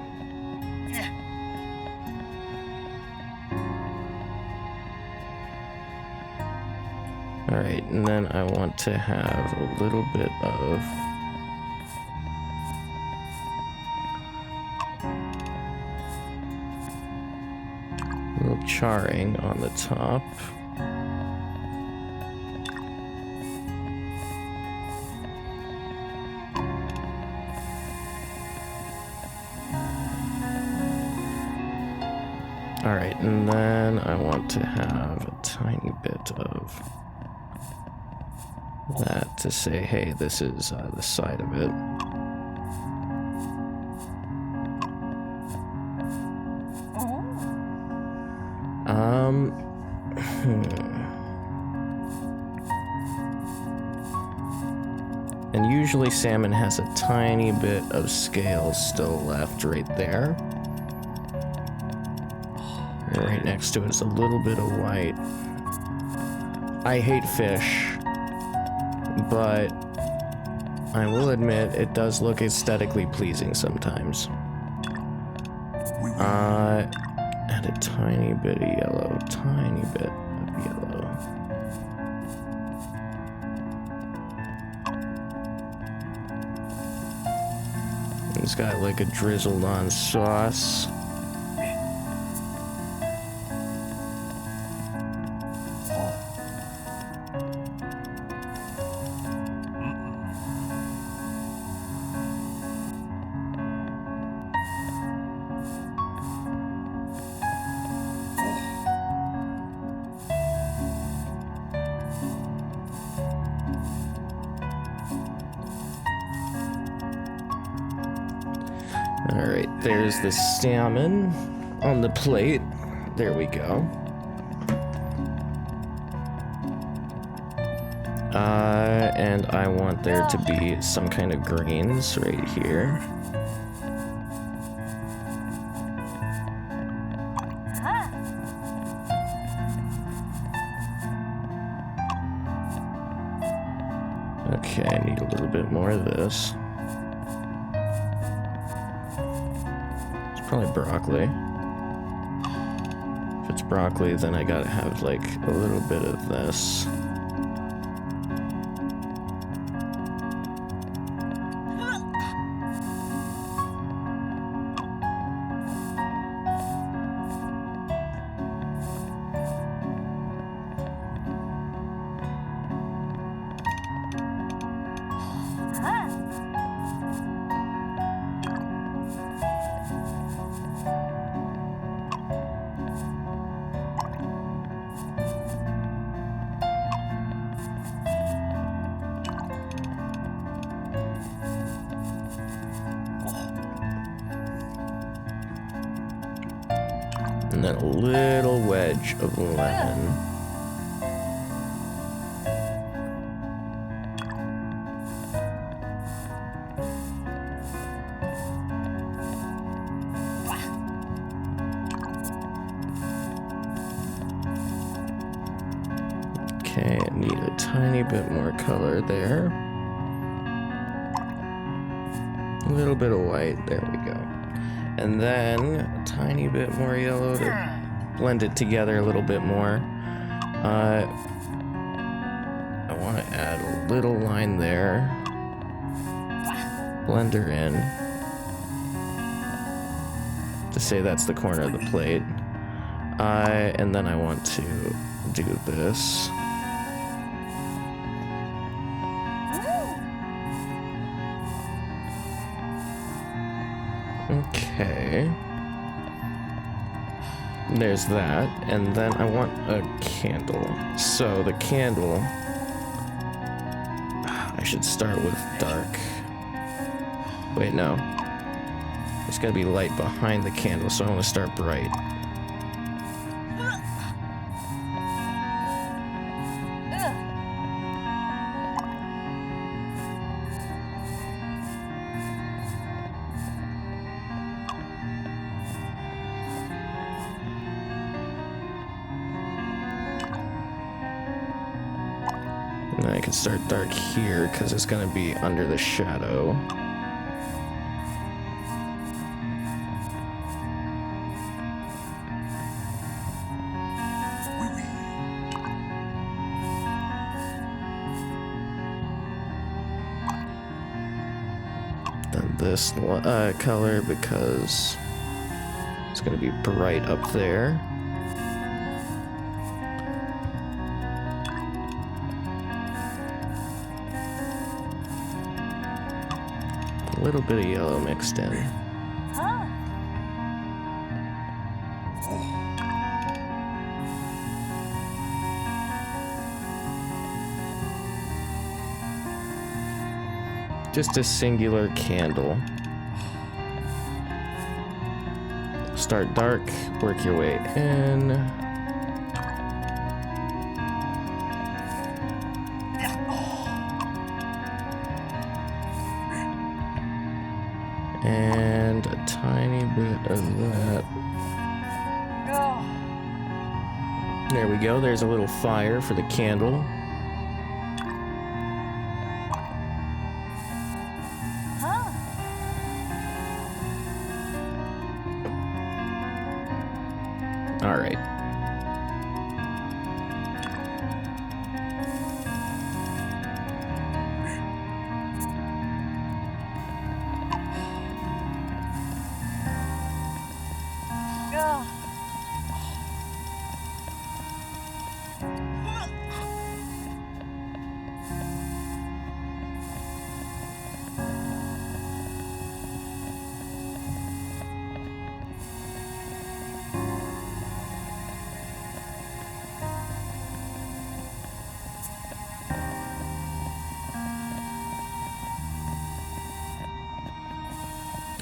Alright, and then I want to have a little bit of a little charring on the top. Alright, and then I want to have a tiny bit of that to say, hey, this is the side of it. And usually salmon has a tiny bit of scales still left right there. And right next to it is a little bit of white. I hate fish, but I will admit it does look aesthetically pleasing sometimes. Add a tiny bit of yellow, tiny bit of yellow. It's got like a drizzled on sauce. Alright, there's the salmon on the plate. There we go. And I want there to be some kind of greens right here. Okay, I need a little bit more of this. Probably broccoli. If it's broccoli, then I gotta have like a little bit of this. And then a little wedge of lemon. Okay, I need a tiny bit more color there. A little bit of white, there we go. And then a tiny bit more yellow to blend it together a little bit more. I want to add a little line there. Blend her in. To say that's the corner of the plate. And then I want to do this. Okay. There's that, and then I want a candle. So the candle, I should start with dark. Wait, no. It's gotta be light behind the candle, so I want to start bright. And then I can start dark here, because it's gonna be under the shadow. Then this color, because it's gonna be bright up there. A little bit of yellow mixed in. Just a singular candle. Start dark, work your way in. And a tiny bit of that. There we go, there's a little fire for the candle. All right.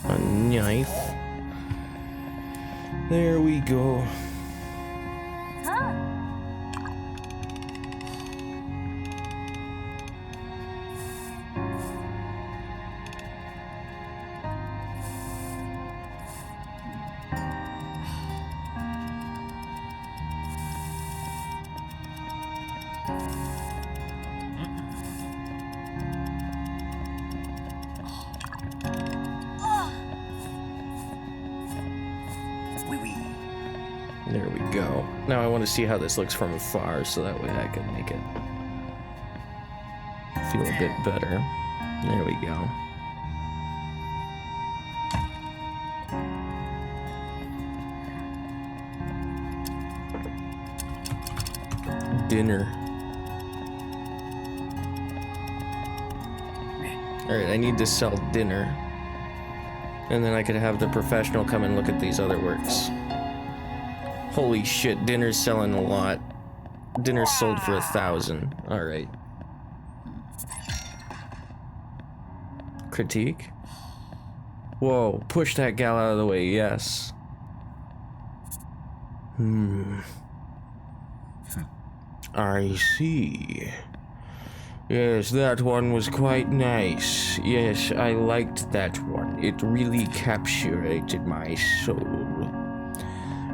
A knife. There we go. There we go. Now I want to see how this looks from afar, so that way I can make it feel a bit better. There we go. Dinner. Alright, I need to sell dinner. And then I could have the professional come and look at these other works. Holy shit, dinner's selling a lot. Dinner's sold for 1,000. Alright. Critique? Whoa, push that gal out of the way, yes. I see. Yes, that one was quite nice. Yes, I liked that one. It really captured my soul.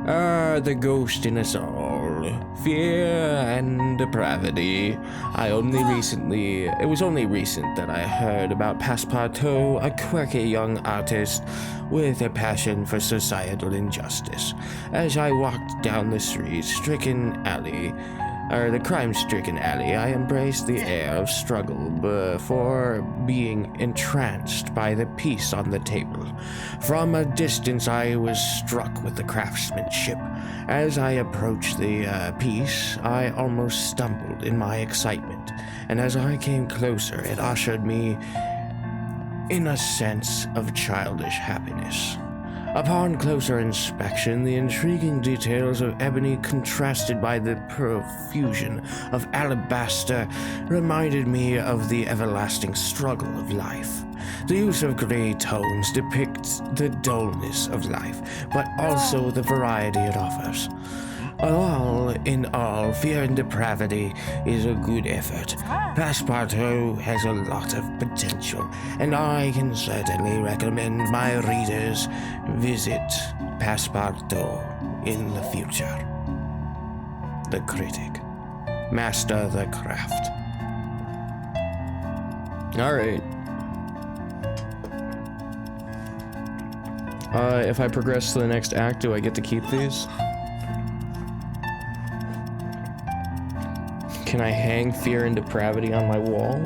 Ah, the ghost in us all. fear and depravity. It was only recent that I heard about Passpartout, a quirky young artist with a passion for societal injustice. As I walked down the crime-stricken alley, I embraced the air of struggle before being entranced by the piece on the table. From a distance, I was struck with the craftsmanship. As I approached the piece, I almost stumbled in my excitement, and as I came closer, it ushered me in a sense of childish happiness. Upon closer inspection, the intriguing details of ebony contrasted by the profusion of alabaster reminded me of the everlasting struggle of life. The use of gray tones depicts the dullness of life, but also the variety it offers. All in all, fear and depravity is a good effort. Passpartout has a lot of potential, and I can certainly recommend my readers visit Passpartout in the future. The critic. Master the craft. Alright. If I progress to the next act, do I get to keep these? Can I hang fear and depravity on my wall?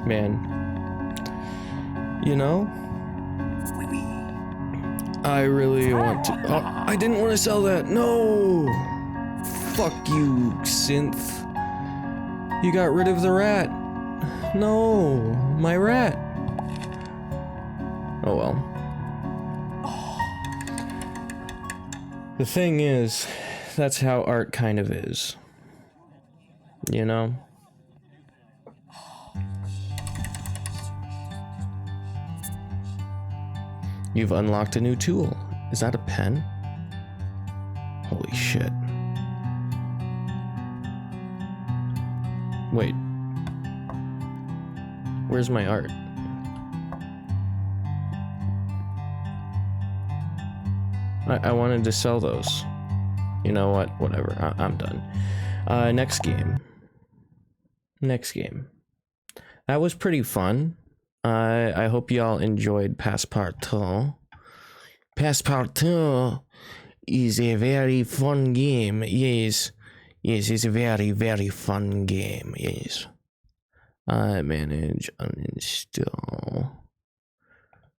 Man. You know? I really want to... Oh, I didn't want to sell that! No! Fuck you, synth. You got rid of the rat. No, my rat. Oh well. The thing is, that's how art kind of is. You know? You've unlocked a new tool. Is that a pen? Holy shit. Wait. Where's my art? I wanted to sell those. You know what? Whatever. I'm done. Next game. That was pretty fun. I hope y'all enjoyed Passpartout. Passpartout is a very fun game. Yes, it's a very, very fun game. Yes. Manage, uninstall.